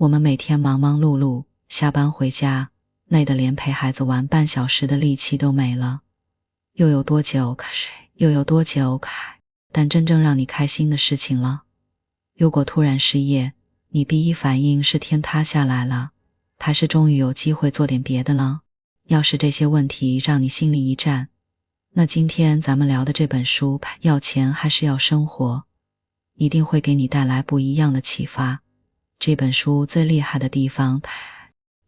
我们每天忙忙碌碌，下班回家，累得连陪孩子玩半小时的力气都没了。又有多久，但真正让你开心的事情了。如果突然失业，你第一反应是天塌下来了，还是终于有机会做点别的了？要是这些问题让你心里一战，那今天咱们聊的这本书要钱还是要生活，一定会给你带来不一样的启发。这本书最厉害的地方，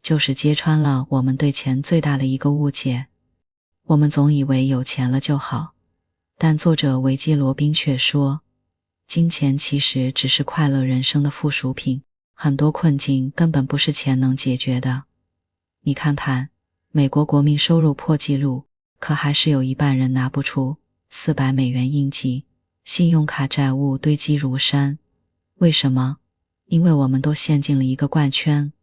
就是揭穿了我们对钱最大的一个误解。我们总以为有钱了就好，但作者维基罗宾却说，金钱其实只是快乐人生的附属品，很多困境根本不是钱能解决的。你看看，美国国民收入破纪录，可还是有一半人拿不出$400应急，信用卡债务堆积如山。为什么？因为我们都陷进了一个怪圈，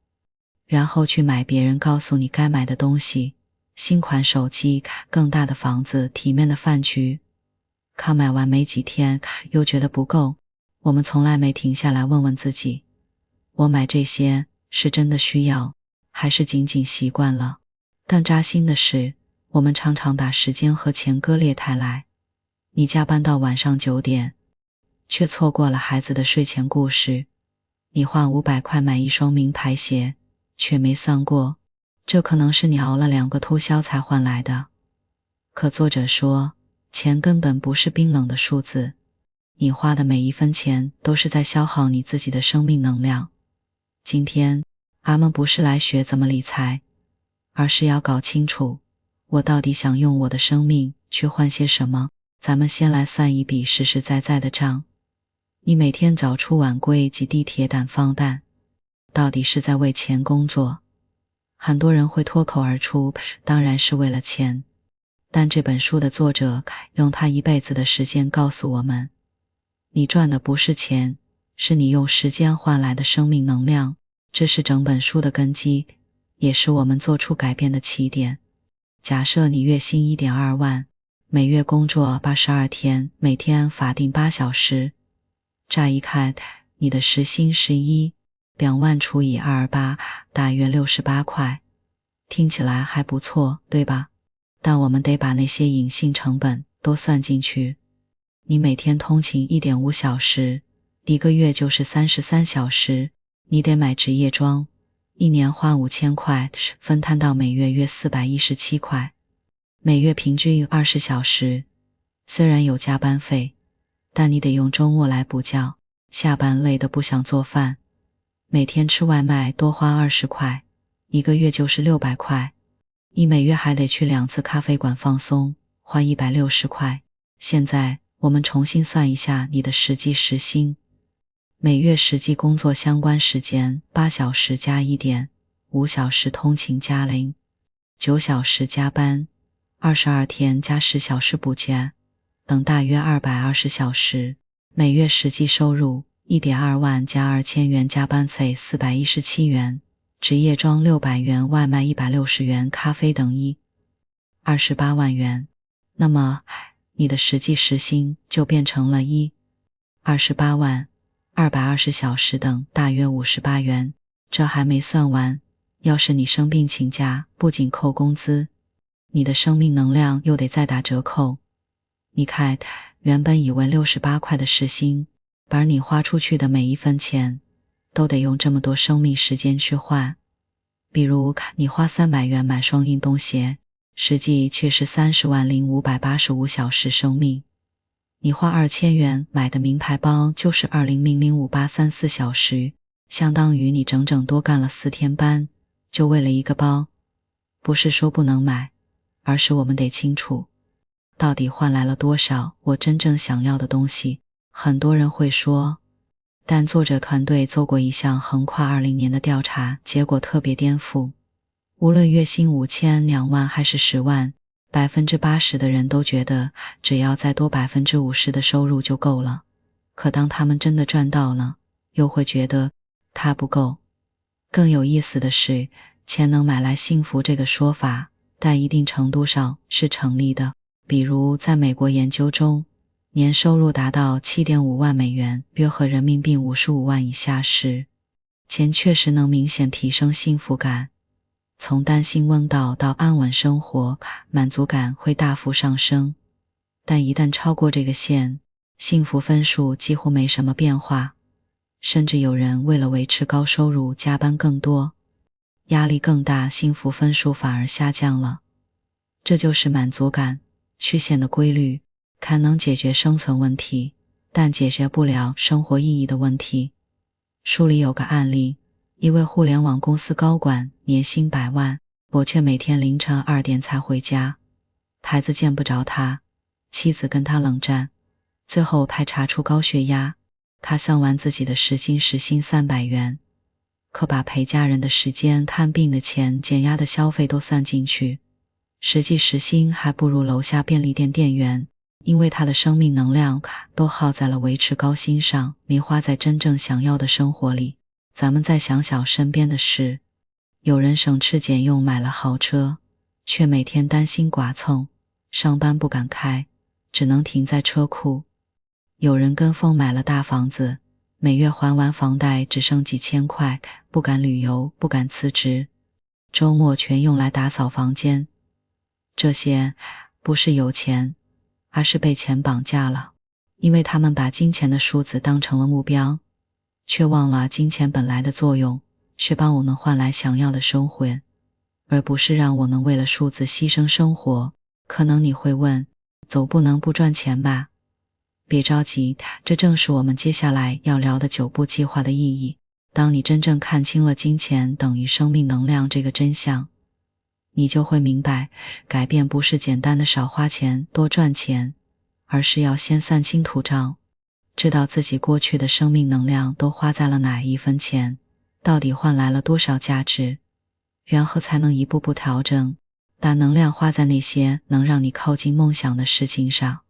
然后去买别人告诉你该买的东西，新款手机，更大的房子，体面的饭局。可买完没几天又觉得不够，我们从来没停下来问问自己，我买这些是真的需要，还是仅仅习惯了？但扎心的是，我们常常把时间和钱割裂开来。你加班到晚上9点，却错过了孩子的睡前故事。你花500块买一双名牌鞋，却没算过，这可能是你熬了2个通宵才换来的。可作者说，钱根本不是冰冷的数字，你花的每一分钱都是在消耗你自己的生命能量。今天，俺们不是来学怎么理财，而是要搞清楚，我到底想用我的生命去换些什么。咱们先来算一笔实实在在的账。你每天早出晚归挤地铁胆放蛋，到底是在为钱工作？很多人会脱口而出，当然是为了钱。但这本书的作者用他一辈子的时间告诉我们，你赚的不是钱，是你用时间换来的生命能量。这是整本书的根基，也是我们做出改变的起点。假设你月薪1.2万，每月工作82天，每天法定8小时，乍一看，你的时薪是2万除以28，大约68块，听起来还不错，对吧？但我们得把那些隐性成本都算进去。你每天通勤 1.5 小时，一个月就是33小时，你得买职业装，一年花5000块，分摊到每月约417块，每月平均20小时。虽然有加班费，但你得用周末来补觉，下班累得不想做饭，每天吃外卖多花20块，一个月就是600块。你每月还得去2次咖啡馆放松，花160块。现在我们重新算一下你的实际时薪，每月实际工作相关时间8小时加1点，5小时通勤加0， 9小时加班，22天加10小时补假，等大约220小时。每月实际收入 1.2 万加2000元，加班费417元，职业装600元，外卖160元，咖啡等28万元。那么你的实际时薪就变成了28万220小时等大约58元。这还没算完，要是你生病请假，不仅扣工资，你的生命能量又得再打折扣。你看，原本以为68块的时薪，而你花出去的每一分钱都得用这么多生命时间去换。比如你花300元买双运动鞋，实际却是30万0585小时生命。你花2000元买的名牌包就是20005834小时，相当于你整整多干了4天班，就为了一个包。不是说不能买，而是我们得清楚，到底换来了多少我真正想要的东西。很多人会说，但作者团队做过一项横跨20年的调查，结果特别颠覆。无论月薪5000、2万还是10万，80%的人都觉得只要再多50%的收入就够了。可当他们真的赚到了，又会觉得它不够。更有意思的是，钱能买来幸福这个说法，在一定程度上是成立的。比如在美国研究中，年收入达到 7.5 万美元，约合人民币55万以下时，钱确实能明显提升幸福感，从担心问到安稳生活，满足感会大幅上升。但一旦超过这个线，幸福分数几乎没什么变化，甚至有人为了维持高收入加班更多，压力更大，幸福分数反而下降了。这就是满足感曲线的规律，看能解决生存问题，但解决不了生活意义的问题。书里有个案例，一位互联网公司高管，年薪100万，我却每天凌晨2点才回家，孩子见不着他，妻子跟他冷战，最后还查出高血压。他算完自己的时薪300元，可把陪家人的时间、看病的钱、减压的消费都算进去，实际时薪还不如楼下便利店店员，因为他的生命能量都耗在了维持高薪上，没花在真正想要的生活里。咱们再想想身边的事，有人省吃俭用买了豪车，却每天担心剐蹭，上班不敢开，只能停在车库。有人跟风买了大房子，每月还完房贷只剩几千块，不敢旅游，不敢辞职，周末全用来打扫房间。这些不是有钱，而是被钱绑架了，因为他们把金钱的数字当成了目标，却忘了金钱本来的作用是帮我们换来想要的生活，而不是让我们为了数字牺牲生活。可能你会问，总不能不赚钱吧？别着急，这正是我们接下来要聊的9步计划的意义。当你真正看清了金钱等于生命能量这个真相，你就会明白，改变不是简单的少花钱多赚钱，而是要先算清土账，知道自己过去的生命能量都花在了哪一分钱，到底换来了多少价值，然后才能一步步调整，把能量花在那些能让你靠近梦想的事情上。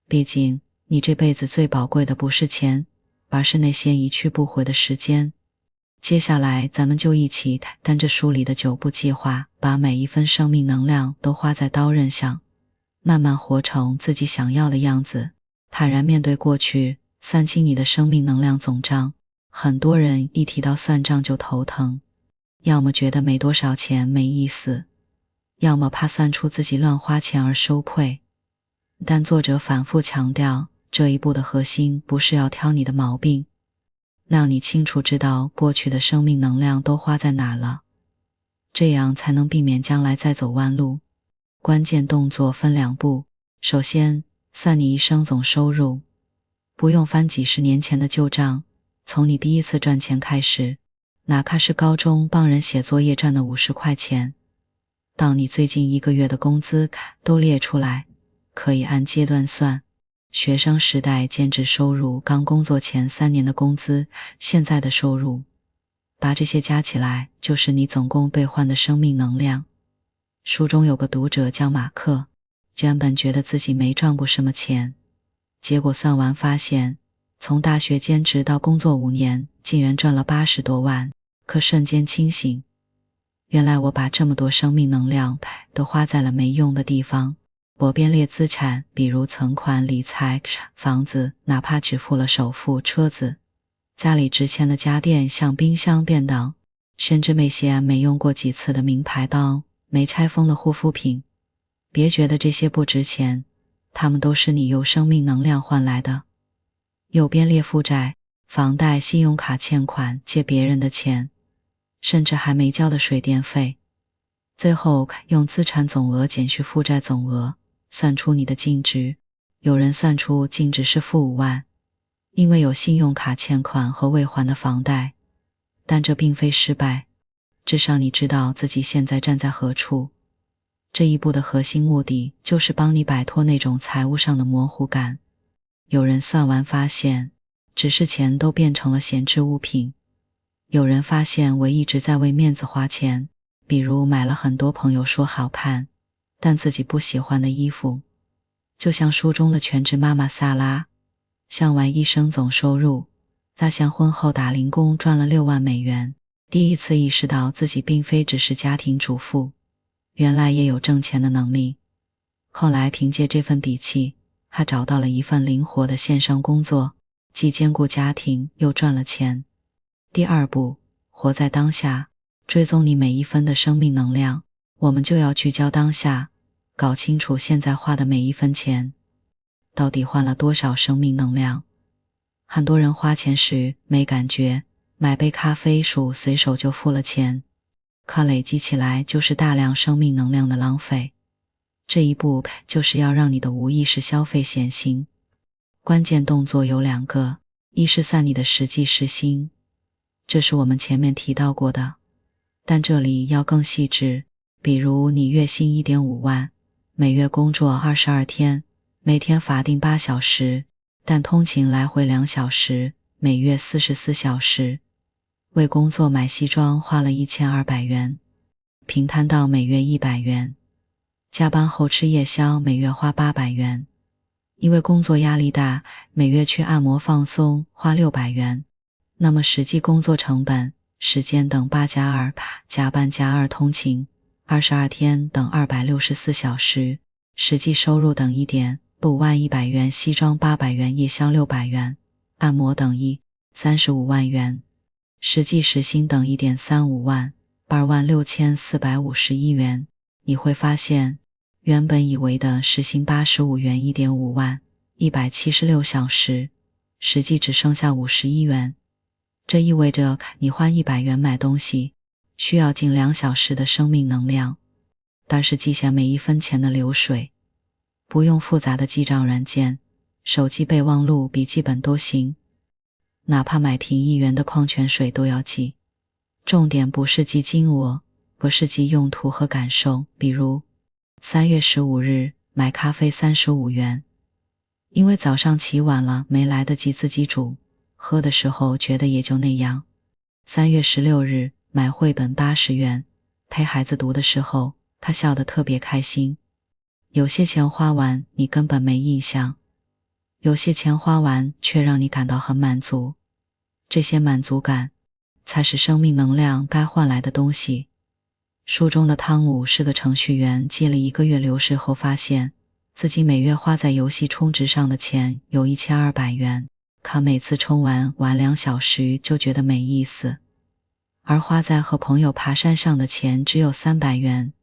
毕竟你这辈子最宝贵的不是钱，而是那些一去不回的时间。接下来咱们就一起跟着书里的9步计划，把每一分生命能量都花在刀刃上，慢慢活成自己想要的样子，坦然面对过去，算清你的生命能量总账。很多人一提到算账就头疼，要么觉得没多少钱没意思，要么怕算出自己乱花钱而羞愧。但作者反复强调，这一步的核心不是要挑你的毛病，让你清楚知道过去的生命能量都花在哪儿了，这样才能避免将来再走弯路。关键动作分2步，首先算你一生总收入，不用翻几十年前的旧账，从你第一次赚钱开始，哪怕是高中帮人写作业赚的50块钱，到你最近1个月的工资都列出来，可以按阶段算，学生时代兼职收入，刚工作前3年的工资，现在的收入，把这些加起来就是你总共兑换的生命能量。书中有个读者叫马克，原本觉得自己没赚过什么钱，结果算完发现，从大学兼职到工作5年，竟然赚了80多万，可瞬间清醒，原来我把这么多生命能量都花在了没用的地方。我编列资产，比如存款、理财、房子，哪怕只付了首付，车子，家里值钱的家电，像冰箱、便当，甚至那些没用过几次的名牌包，没拆封的护肤品。别觉得这些不值钱，它们都是你用生命能量换来的。又编列负债，房贷、信用卡欠款，借别人的钱，甚至还没交的水电费。最后用资产总额减去负债总额，算出你的净值。有人算出净值是-5万，因为有信用卡欠款和未还的房贷，但这并非失败，至少你知道自己现在站在何处。这一步的核心目的就是帮你摆脱那种财务上的模糊感。有人算完发现，只是钱都变成了闲置物品。有人发现我一直在为面子花钱，比如买了很多朋友说好看，但自己不喜欢的衣服。就像书中的全职妈妈萨拉，算完一生总收入，发现婚后打零工赚了6万美元，第一次意识到自己并非只是家庭主妇，原来也有挣钱的能力。后来凭借这份底气，他找到了一份灵活的线上工作，既兼顾家庭又赚了钱。第2步，活在当下，追踪你每一分的生命能量。我们就要聚焦当下，搞清楚现在花的每一分钱到底换了多少生命能量。很多人花钱时没感觉，买杯咖啡属随手就付了钱，可累积起来就是大量生命能量的浪费。这一步就是要让你的无意识消费显形。关键动作有2个，一是算你的实际时薪，这是我们前面提到过的，但这里要更细致。比如你月薪 1.5 万，每月工作22天，每天法定8小时，但通勤来回2小时，每月44小时。为工作买西装花了1200元，平摊到每月100元。加班后吃夜宵每月花800元。因为工作压力大，每月去按摩放松花600元。那么实际工作成本，时间等8+2，加班加2通勤，22天等264小时，实际收入等1.5万100元，西装800元，夜宵600元，按摩等35万元，实际时薪等1.35万，26451元。你会发现，原本以为的时薪85元，1.5万，176小时，实际只剩下51元。这意味着你花100元买东西，需要近2小时的生命能量，但是记下每一分钱的流水，不用复杂的记账软件，手机备忘录、笔记本都行，哪怕买瓶1元的矿泉水都要记。重点不是记金额，不是记用途和感受。比如3月15日买咖啡35元，因为早上起晚了，没来得及自己煮，喝的时候觉得也就那样。3月16日买绘本80元，陪孩子读的时候，他笑得特别开心。有些钱花完你根本没印象，有些钱花完却让你感到很满足，这些满足感才是生命能量该换来的东西。书中的汤姆是个程序员，记了1个月流水后发现自己每月花在游戏充值上的钱有1200元，可每次充完玩2小时就觉得没意思，而花在和朋友爬山上的钱只有300元，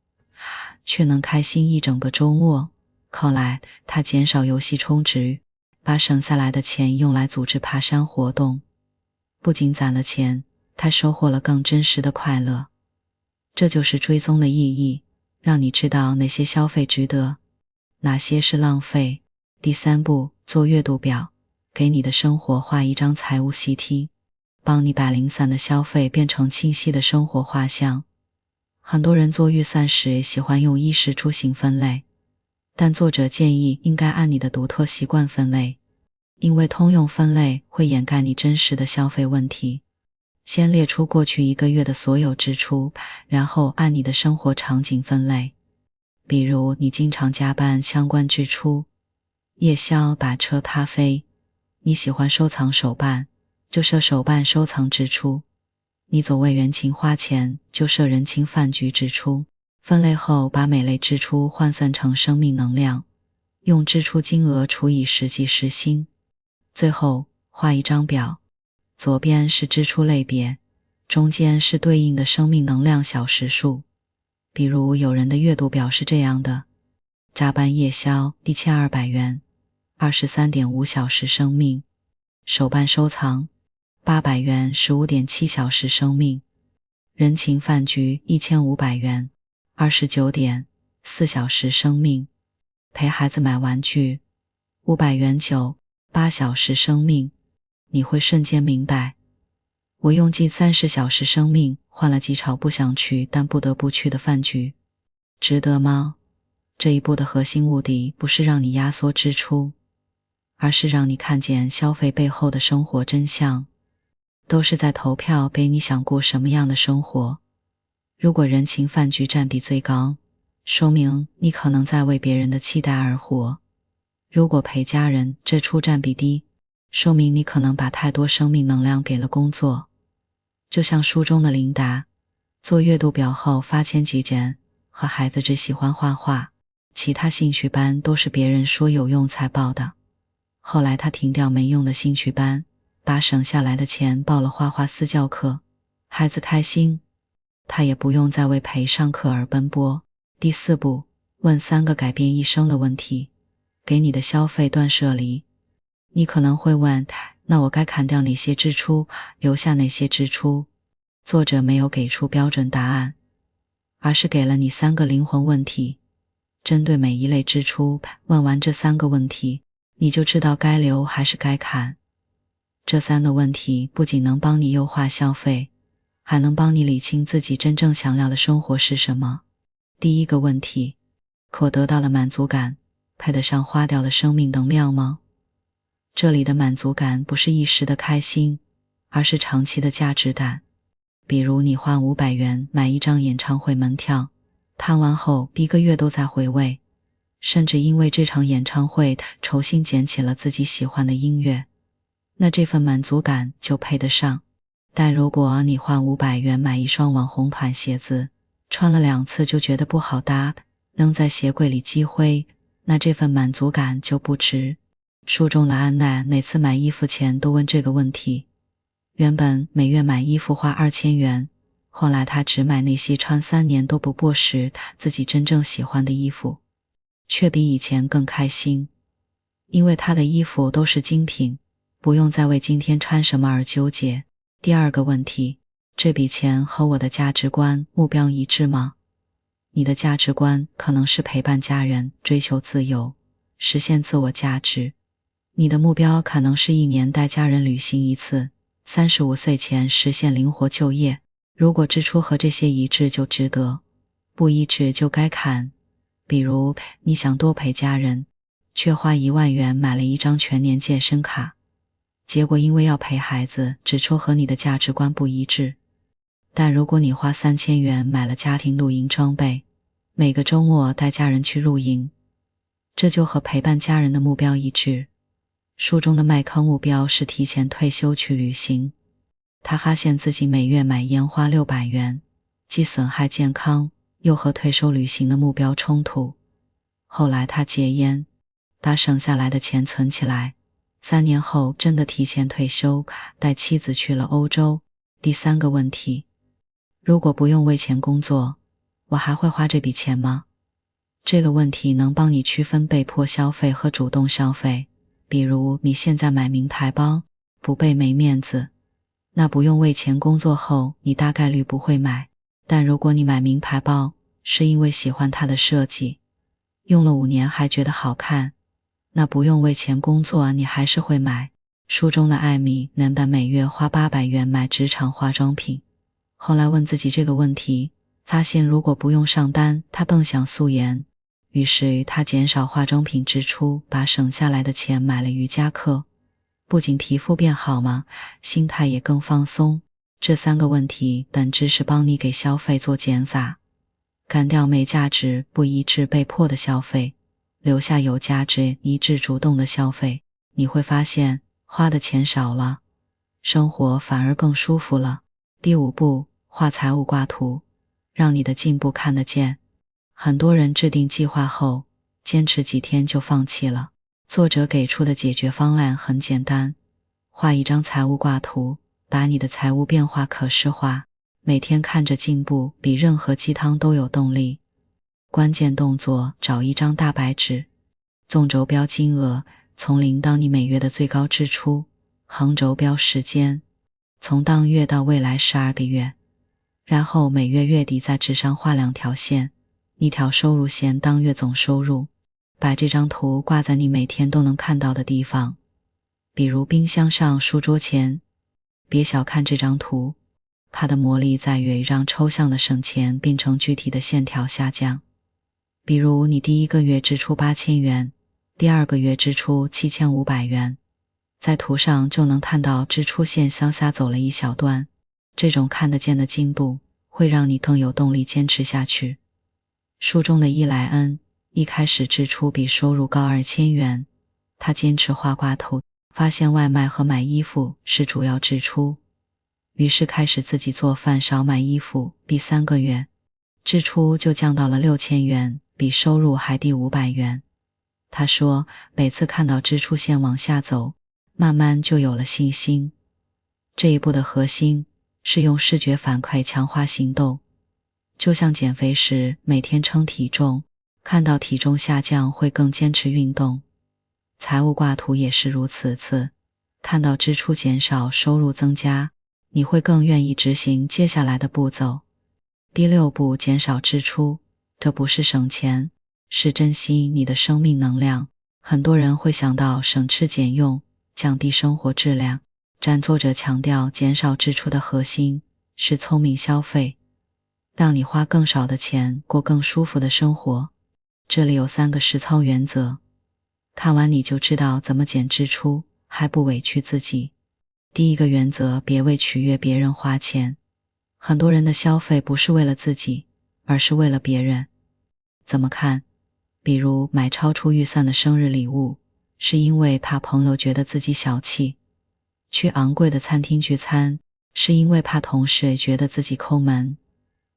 却能开心一整个周末。后来他减少游戏充值，把省下来的钱用来组织爬山活动，不仅攒了钱，他收获了更真实的快乐。这就是追踪的意义，让你知道哪些消费值得，哪些是浪费。第3步，做月度表，给你的生活画一张财务习题，帮你把零散的消费变成清晰的生活画像。很多人做预算时喜欢用衣食住行分类，但作者建议应该按你的独特习惯分类，因为通用分类会掩盖你真实的消费问题。先列出过去1个月的所有支出，然后按你的生活场景分类。比如你经常加班相关支出，夜宵、打车、咖啡。你喜欢收藏手办，就设手办收藏支出。你总为人情花钱，就设人情饭局支出。分类后把每类支出换算成生命能量，用支出金额除以实际时薪。最后画一张表，左边是支出类别，中间是对应的生命能量小时数。比如有人的月度表是这样的：加班夜宵1200元，23.5小时生命；手办收藏800元，15.7小时生命；人情饭局1500元，29.4小时生命；陪孩子买玩具500元，8小时生命。你会瞬间明白，我用近30小时生命换了几场不想去但不得不去的饭局，值得吗？这一步的核心目的不是让你压缩支出，而是让你看见消费背后的生活真相，都是在投票给你想过什么样的生活。如果人情饭局占比最高，说明你可能在为别人的期待而活；如果陪家人支出占比低，说明你可能把太多生命能量给了工作。就像书中的琳达，做月度表后发现极简，和孩子只喜欢画画，其他兴趣班都是别人说有用才报的。后来他停掉没用的兴趣班，把省下来的钱报了画画私教课，孩子开心，他也不用再为陪上课而奔波。第4步，问3个改变一生的问题，给你的消费断舍离。你可能会问，那我该砍掉哪些支出，留下哪些支出？作者没有给出标准答案，而是给了你3个灵魂问题。针对每一类支出，问完这3个问题，你就知道该留还是该砍。这3个问题不仅能帮你优化消费，还能帮你理清自己真正想要的生活是什么。第1个问题，可得到的满足感配得上花掉的生命能量吗？这里的满足感不是一时的开心，而是长期的价值感。比如你花500元买一张演唱会门票，看完后1个月都在回味，甚至因为这场演唱会重新捡起了自己喜欢的音乐，那这份满足感就配得上。但如果你花500元买一双网红款鞋子，穿了2次就觉得不好搭，扔在鞋柜里积灰，那这份满足感就不值。书中的安娜每次买衣服前都问这个问题，原本每月买衣服花2000元，后来她只买那些穿3年都不过时自己真正喜欢的衣服，却比以前更开心，因为她的衣服都是精品，不用再为今天穿什么而纠结。第2个问题，这笔钱和我的价值观、目标一致吗？你的价值观可能是陪伴家人、追求自由、实现自我价值。你的目标可能是1年带家人旅行1次，35岁前实现灵活就业。如果支出和这些一致就值得，不一致就该砍。比如你想多陪家人，却花1万元买了一张全年健身卡，结果因为要陪孩子，支出和你的价值观不一致。但如果你花3000元买了家庭露营装备，每个周末带家人去露营，这就和陪伴家人的目标一致。书中的麦克目标是提前退休去旅行，他发现自己每月买烟花600元，既损害健康，又和退休旅行的目标冲突。后来他戒烟，把省下来的钱存起来，3年后真的提前退休，带妻子去了欧洲。第3个问题，如果不用为钱工作，我还会花这笔钱吗？这个问题能帮你区分被迫消费和主动消费。比如你现在买名牌包，不被没面子，那不用为钱工作后，你大概率不会买。但如果你买名牌包，是因为喜欢它的设计，用了5年还觉得好看，那不用为钱工作，你还是会买。书中的艾米原本每月花800元买职场化妆品，后来问自己这个问题，发现如果不用上单，她更想素颜。于是他减少化妆品支出，把省下来的钱买了瑜伽课，不仅皮肤变好嘛，心态也更放松。这3个问题本质是帮你给消费做减法，砍掉没价值、不一致、被迫的消费，留下有价值、一致、主动的消费。你会发现花的钱少了，生活反而更舒服了。第5步，画财务挂图，让你的进步看得见。很多人制定计划后，坚持几天就放弃了。作者给出的解决方案很简单，画一张财务挂图，把你的财务变化可视化，每天看着进步，比任何鸡汤都有动力。关键动作，找一张大白纸，纵轴标金额，从0到你每月的最高支出，横轴标时间，从当月到未来12个月，然后每月月底在纸上画2条线，一条收入线，当月总收入。把这张图挂在你每天都能看到的地方，比如冰箱上、书桌前。别小看这张图，它的魔力在于让抽象的省钱变成具体的线条下降。比如你第1个月支出8000元，第2个月支出7500元，在图上就能看到支出线向下走了一小段。这种看得见的进步会让你更有动力坚持下去。书中的伊莱恩一开始支出比收入高2000元，他坚持画挂图，发现外卖和买衣服是主要支出，于是开始自己做饭，少买衣服。第3个月支出就降到了6000元，比收入还低500元。他说每次看到支出线往下走，慢慢就有了信心。这一步的核心是用视觉反馈强化行动。就像减肥时每天称体重，看到体重下降会更坚持运动。财务挂图也是如此，看到支出减少，收入增加，你会更愿意执行接下来的步骤。第6步，减少支出，这不是省钱，是珍惜你的生命能量。很多人会想到省吃俭用，降低生活质量，但作者强调减少支出的核心是聪明消费，让你花更少的钱过更舒服的生活。这里有3个实操原则，看完你就知道怎么减支出，还不委屈自己。第1个原则，别为取悦别人花钱。很多人的消费不是为了自己，而是为了别人。怎么看？比如买超出预算的生日礼物，是因为怕朋友觉得自己小气；去昂贵的餐厅聚餐，是因为怕同事觉得自己抠门。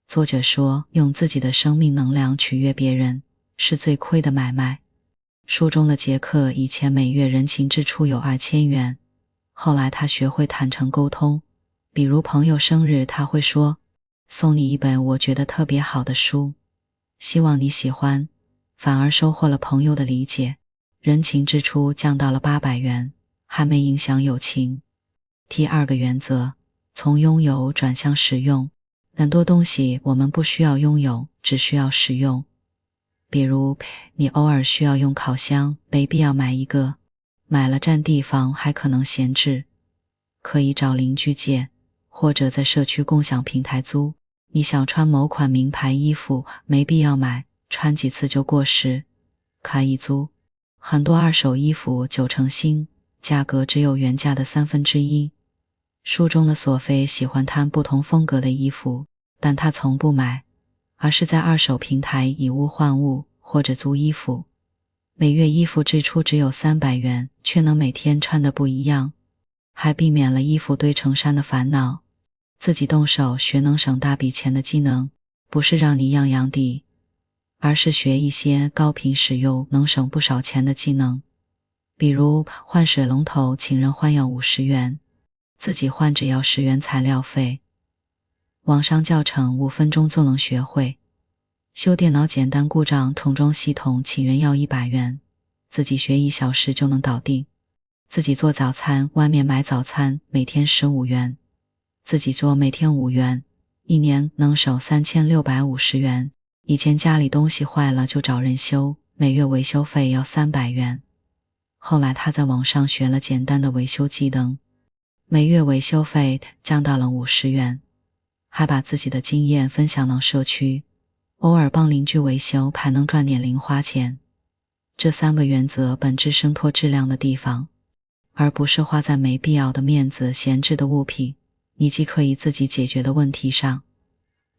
作者说，用自己的生命能量取悦别人，是最亏的买卖。书中的杰克以前每月人情支出有2000元，后来他学会坦诚沟通，比如朋友生日，他会说，送你一本我觉得特别好的书，希望你喜欢，反而收获了朋友的理解，人情支出降到了800元，还没影响友情。第2个原则，从拥有转向使用。很多东西我们不需要拥有，只需要使用。比如你偶尔需要用烤箱，没必要买一个，买了占地方还可能闲置，可以找邻居借，或者在社区共享平台租。你想穿某款名牌衣服，没必要买，穿几次就过时，可以租。很多二手衣服9成新，价格只有原价的1/3。书中的索菲喜欢摊不同风格的衣服，但她从不买，而是在二手平台以物换物或者租衣服。每月衣服支出只有300元，却能每天穿得不一样，还避免了衣服堆成山的烦恼。自己动手学能省大笔钱的技能，不是让你样样地，而是学一些高频使用能省不少钱的技能。比如换水龙头，请人换要50元，自己换只要10元材料费。网上教程5分钟就能学会。修电脑简单故障统装系统，请人要100元，自己学1小时就能搞定。自己做早餐，外面买早餐每天15元，自己做每天5元，一年能省3650元。以前家里东西坏了就找人修，每月维修费要300元。后来他在网上学了简单的维修技能，每月维修费降到了50元，还把自己的经验分享到社区，偶尔帮邻居维修还能赚点零花钱。这3个原则本质生脱质量的地方，而不是花在没必要的面子闲置的物品，以及可以自己解决的问题上。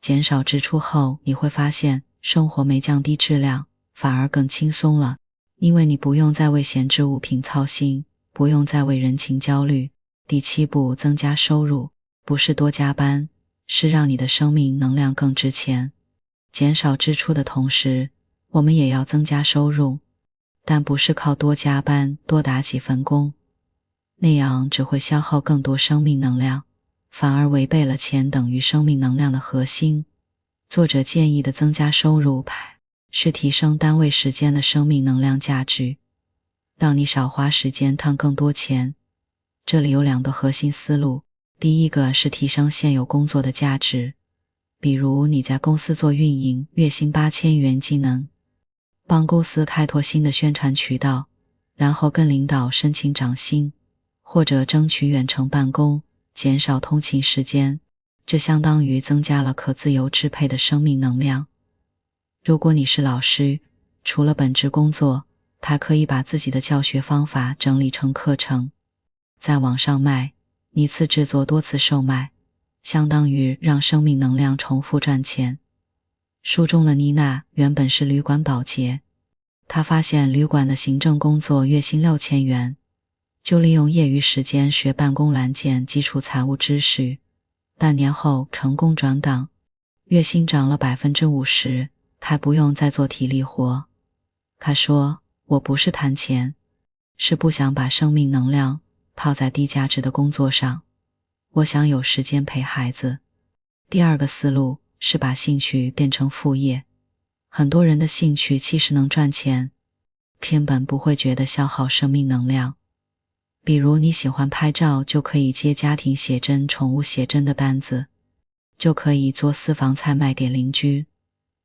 减少支出后，你会发现生活没降低质量，反而更轻松了，因为你不用再为闲置物品操心，不用再为人情焦虑。第7步，增加收入，不是多加班，是让你的生命能量更值钱。减少支出的同时，我们也要增加收入，但不是靠多加班，多打几份工，那样只会消耗更多生命能量，反而违背了钱等于生命能量的核心。作者建议的增加收入是提升单位时间的生命能量价值，让你少花时间赚更多钱。这里有2个核心思路，第1个是提升现有工作的价值，比如你在公司做运营，月薪8000元技能，帮公司开拓新的宣传渠道，然后跟领导申请涨薪，或者争取远程办公，减少通勤时间，这相当于增加了可自由支配的生命能量。如果你是老师，除了本职工作，还可以把自己的教学方法整理成课程，在网上卖，一次制作多次售卖，相当于让生命能量重复赚钱。书中的妮娜原本是旅馆保洁，她发现旅馆的行政工作月薪6000元，就利用业余时间学办公软件基础财务知识，半年后成功转岗，月薪涨了 50%， 还不用再做体力活。她说，我不是贪钱，是不想把生命能量泡在低价值的工作上。我想有时间陪孩子。第二个思路是把兴趣变成副业。很多人的兴趣其实能赚钱，根本不会觉得消耗生命能量。比如你喜欢拍照，就可以接家庭写真、宠物写真的单子，就可以做私房菜卖给邻居。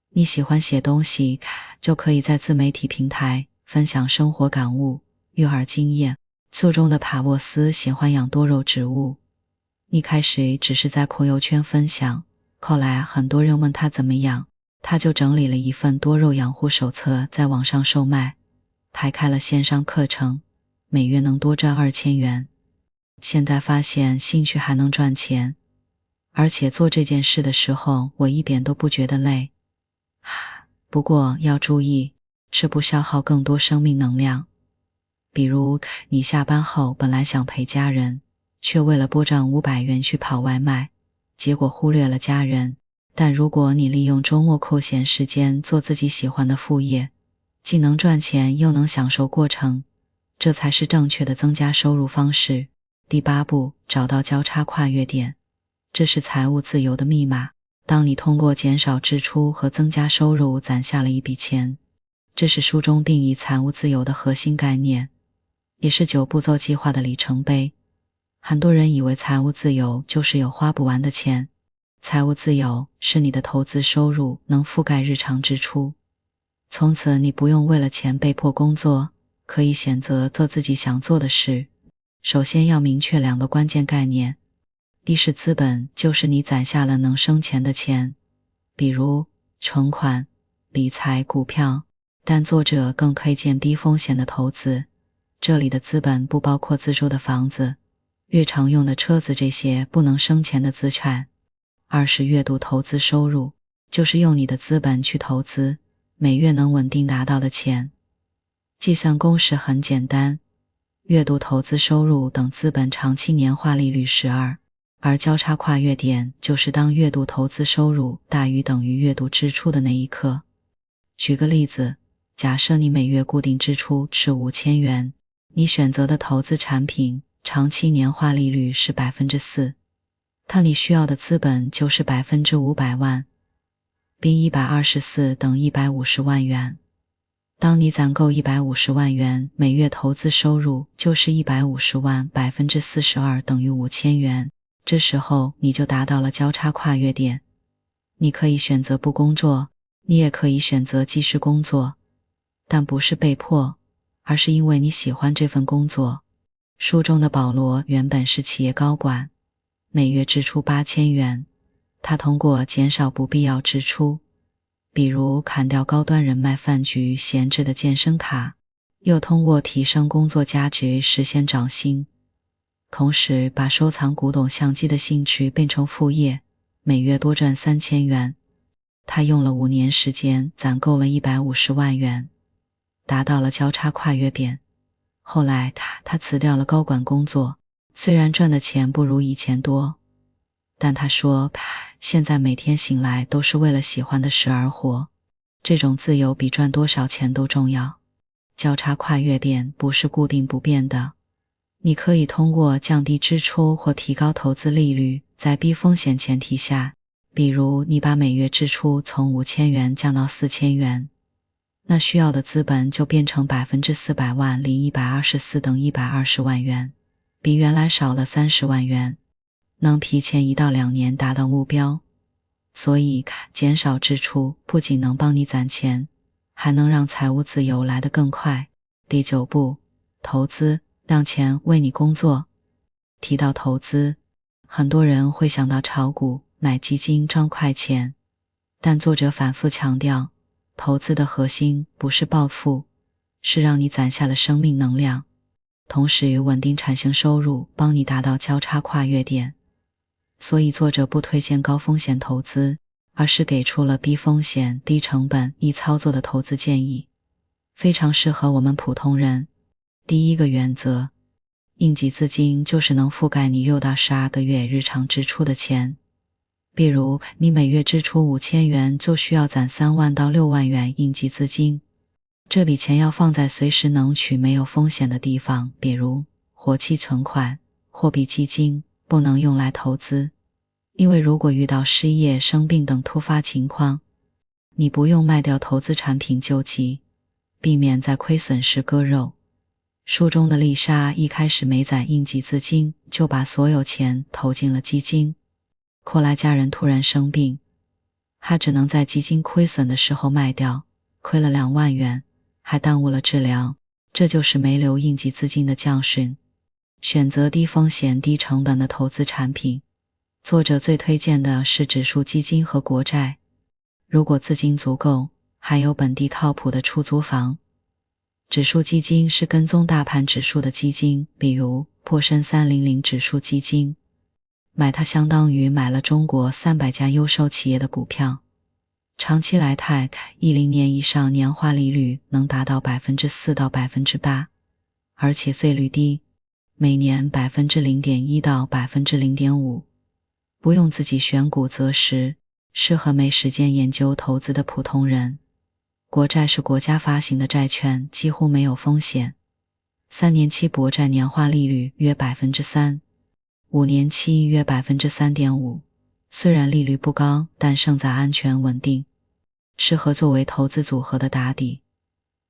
你喜欢写东西，就可以在自媒体平台分享生活感悟、育儿经验。书中的帕沃斯喜欢养多肉植物，一开始只是在朋友圈分享，后来很多人问他怎么养，他就整理了一份多肉养护手册在网上售卖，还开了线上课程，每月能多赚2000元。现在发现兴趣还能赚钱，而且做这件事的时候我一点都不觉得累。不过要注意，是不消耗更多生命能量。比如你下班后本来想陪家人，却为了拨赚500元去跑外卖，结果忽略了家人。但如果你利用周末空闲时间做自己喜欢的副业，既能赚钱又能享受过程，这才是正确的增加收入方式。第8步，找到交叉跨越点。这是财务自由的密码。当你通过减少支出和增加收入攒下了一笔钱，这是书中定义财务自由的核心概念，也是9步骤计划的里程碑。很多人以为财务自由就是有花不完的钱，财务自由是你的投资收入能覆盖日常支出，从此你不用为了钱被迫工作，可以选择做自己想做的事。首先要明确2个关键概念，第是资本，就是你攒下了能生钱的钱，比如存款、理财、股票，但作者更推荐低风险的投资，这里的资本不包括自住的房子、日常用的车子这些不能生钱的资产。2是月度投资收入，就是用你的资本去投资，每月能稳定拿到的钱。计算公式很简单，月度投资收入等资本长期年化利率12，而交叉跨越点就是当月度投资收入大于等于月度支出的那一刻。举个例子，假设你每月固定支出是5000元，你选择的投资产品长期年化利率是 4%， 它你需要的资本就是500万，并124等150万元。当你攒够150万元，每月投资收入就是150万，42%等于5000元。这时候你就达到了交叉跨越点。你可以选择不工作，你也可以选择继续工作，但不是被迫，而是因为你喜欢这份工作。书中的保罗原本是企业高管，每月支出8000元，他通过减少不必要支出，比如砍掉高端人脉饭局闲置的健身卡，又通过提升工作价值实现涨薪，同时把收藏古董相机的兴趣变成副业，每月多赚3000元。他用了5年时间攒够了150万元，达到了交叉跨越点。后来他辞掉了高管工作，虽然赚的钱不如以前多，但他说现在每天醒来都是为了喜欢的事而活，这种自由比赚多少钱都重要。交叉跨越点不是固定不变的，你可以通过降低支出或提高投资利率，在低风险前提下，比如你把每月支出从5000元降到4000元，那需要的资本就变成400万零124等120万元，比原来少了30万元，能提前1到2年达到目标。所以减少支出不仅能帮你攒钱，还能让财务自由来得更快。第9步，投资，让钱为你工作。提到投资，很多人会想到炒股、买基金赚快钱，但作者反复强调，投资的核心不是暴富，是让你攒下了生命能量，同时稳定产生收入，帮你达到交叉跨越点。所以作者不推荐高风险投资，而是给出了低风险、低成本、易操作的投资建议，非常适合我们普通人。第1个原则，应急资金就是能覆盖你6到12个月日常支出的钱。比如你每月支出5000元，就需要攒3万到6万元应急资金，这笔钱要放在随时能取没有风险的地方，比如活期存款、货币基金、不能用来投资，因为如果遇到失业、生病等突发情况，你不用卖掉投资产品救急，避免在亏损时割肉。书中的丽莎一开始没攒应急资金，就把所有钱投进了基金。后来家人突然生病，她只能在基金亏损的时候卖掉，亏了2万元，还耽误了治疗。这就是没留应急资金的教训。选择低风险低成本的投资产品，作者最推荐的是指数基金和国债。如果资金足够，还有本地靠谱的出租房。指数基金是跟踪大盘指数的基金，比如沪深300指数基金，买它相当于买了中国300家优秀企业的股票。长期来看，10年以上年化利率能达到 4% 到 8%， 而且费率低，每年 0.1% 到 0.5%。 不用自己选股择时，适合没时间研究投资的普通人。国债是国家发行的债券，几乎没有风险。3年期国债年化利率约 3%， 5年期约 3.5%。虽然利率不高，但胜在安全稳定，适合作为投资组合的打底。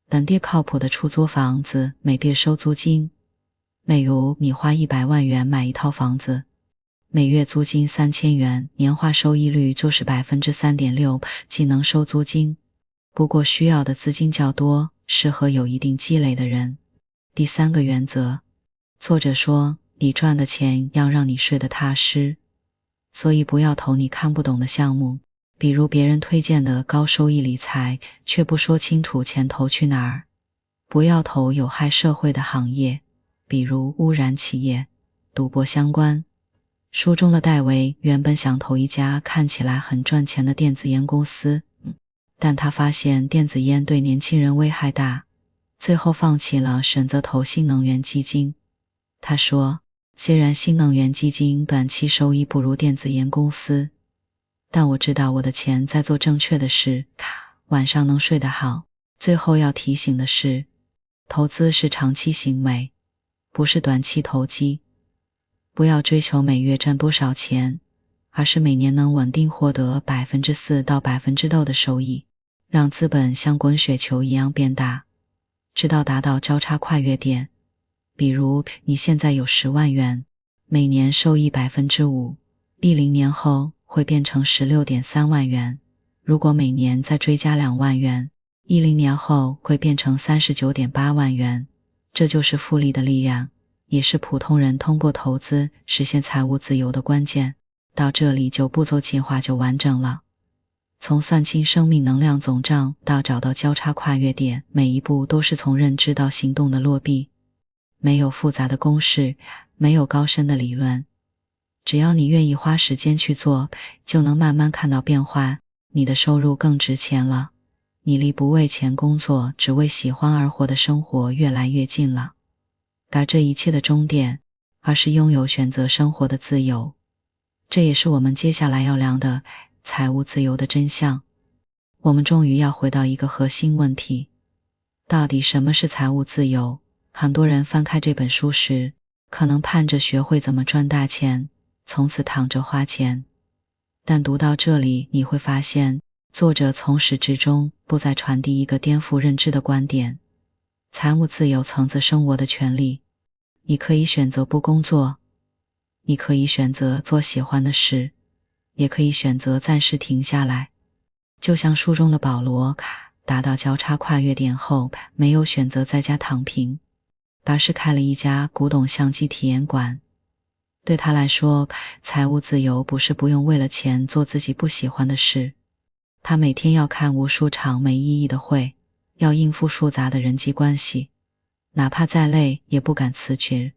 本地靠谱的出租房子每月收租金，例如你花100万元买一套房子，每月租金3000元，年化收益率就是 3.6%， 既能收租金，不过需要的资金较多，适合有一定积累的人。第3个原则，作者说，你赚的钱要让你睡得踏实，所以不要投你看不懂的项目，比如别人推荐的高收益理财，却不说清楚钱投去哪儿。不要投有害社会的行业，比如污染企业、赌博相关。书中的戴维原本想投一家看起来很赚钱的电子烟公司，但他发现电子烟对年轻人危害大，最后放弃了，选择投新能源基金。他说，虽然新能源基金短期收益不如电子烟公司，但我知道我的钱在做正确的事，晚上能睡得好。最后要提醒的是，投资是长期行为，不是短期投机。不要追求每月赚多少钱，而是每年能稳定获得 4% 到 6% 的收益，让资本像滚雪球一样变大，直到达到交叉跨越点。比如你现在有10万元，每年收益 5%，10年后会变成 16.3 万元。如果每年再追加2万元，10年后会变成 39.8 万元。这就是复利的力量，也是普通人通过投资实现财务自由的关键。到这里9步骤计划就完整了。从算清生命能量总账到找到交叉跨越点，每一步都是从认知到行动的落地。没有复杂的公式，没有高深的理论，只要你愿意花时间去做，就能慢慢看到变化。你的收入更值钱了，你离不为钱工作，只为喜欢而活的生活越来越近了。而这一切的终点，而是拥有选择生活的自由。这也是我们接下来要聊的财务自由的真相。我们终于要回到一个核心问题，到底什么是财务自由？很多人翻开这本书时，可能盼着学会怎么赚大钱，从此躺着花钱。但读到这里，你会发现，作者从始至终不再传递一个颠覆认知的观点。财务自由层次生活的权利，你可以选择不工作，你可以选择做喜欢的事，也可以选择暂时停下来。就像书中的保罗，达到交叉跨越点后，没有选择在家躺平，而是开了一家古董相机体验馆。对他来说，财务自由不是不用为了钱做自己不喜欢的事。他每天要看无数场没意义的会，要应付复杂的人际关系，哪怕再累也不敢辞职。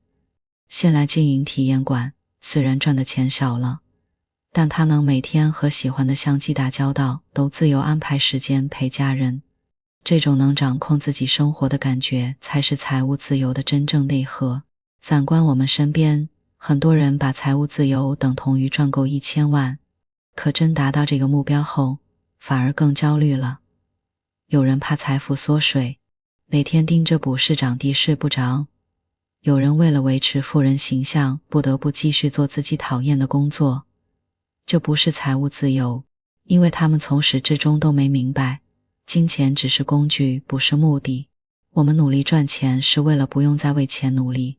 现来经营体验馆，虽然赚的钱少了，但他能每天和喜欢的相机打交道，都自由安排时间陪家人。这种能掌控自己生活的感觉，才是财务自由的真正内核。反观我们身边，很多人把财务自由等同于赚够1000万，可真达到这个目标后，反而更焦虑了。有人怕财富缩水，每天盯着股市涨跌睡不着；有人为了维持富人形象，不得不继续做自己讨厌的工作。这不是财务自由，因为他们从始至终都没明白，金钱只是工具，不是目的。我们努力赚钱是为了不用再为钱努力，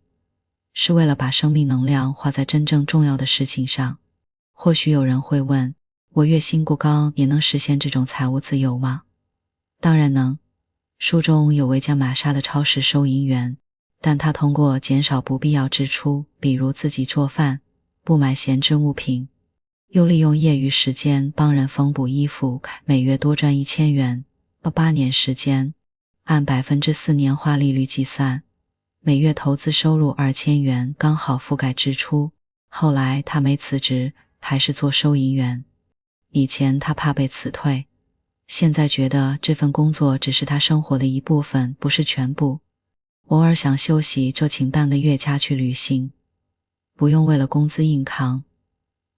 是为了把生命能量花在真正重要的事情上。或许有人会问，我月薪过高也能实现这种财务自由吗？当然能。书中有位叫玛莎的超市收银员，但他通过减少不必要支出，比如自己做饭，不买闲置物品，又利用业余时间帮人缝补衣服，每月多赚1000元，8年时间，按 4% 年化利率计算，每月投资收入2000元，刚好覆盖支出。后来他没辞职，还是做收银员。以前他怕被辞退，现在觉得这份工作只是他生活的一部分，不是全部。偶尔想休息就请半个月假去旅行，不用为了工资硬扛。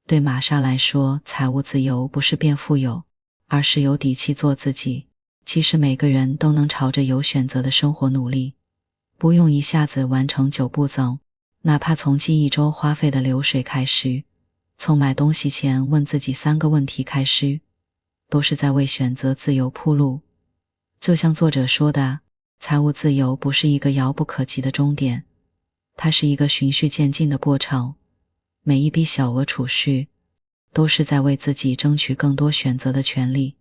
对玛莎来说，财务自由不是变富有，而是有底气做自己。其实每个人都能朝着有选择的生活努力，不用一下子完成9步骤，哪怕从记一周花费的流水开始，从买东西前问自己3个问题开始，都是在为选择自由铺路。就像作者说的，财务自由不是一个遥不可及的终点，它是一个循序渐进的过程。每一笔小额储蓄，都是在为自己争取更多选择的权利。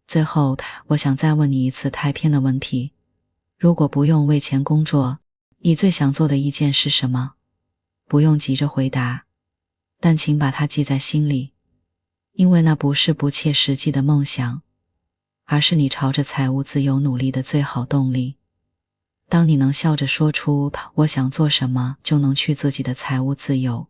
最后，我想再问你一次太偏的问题，如果不用为钱工作，你最想做的一件是什么？不用急着回答，但请把它记在心里，因为那不是不切实际的梦想，而是你朝着财务自由努力的最好动力。当你能笑着说出我想做什么，就能去自己的财务自由。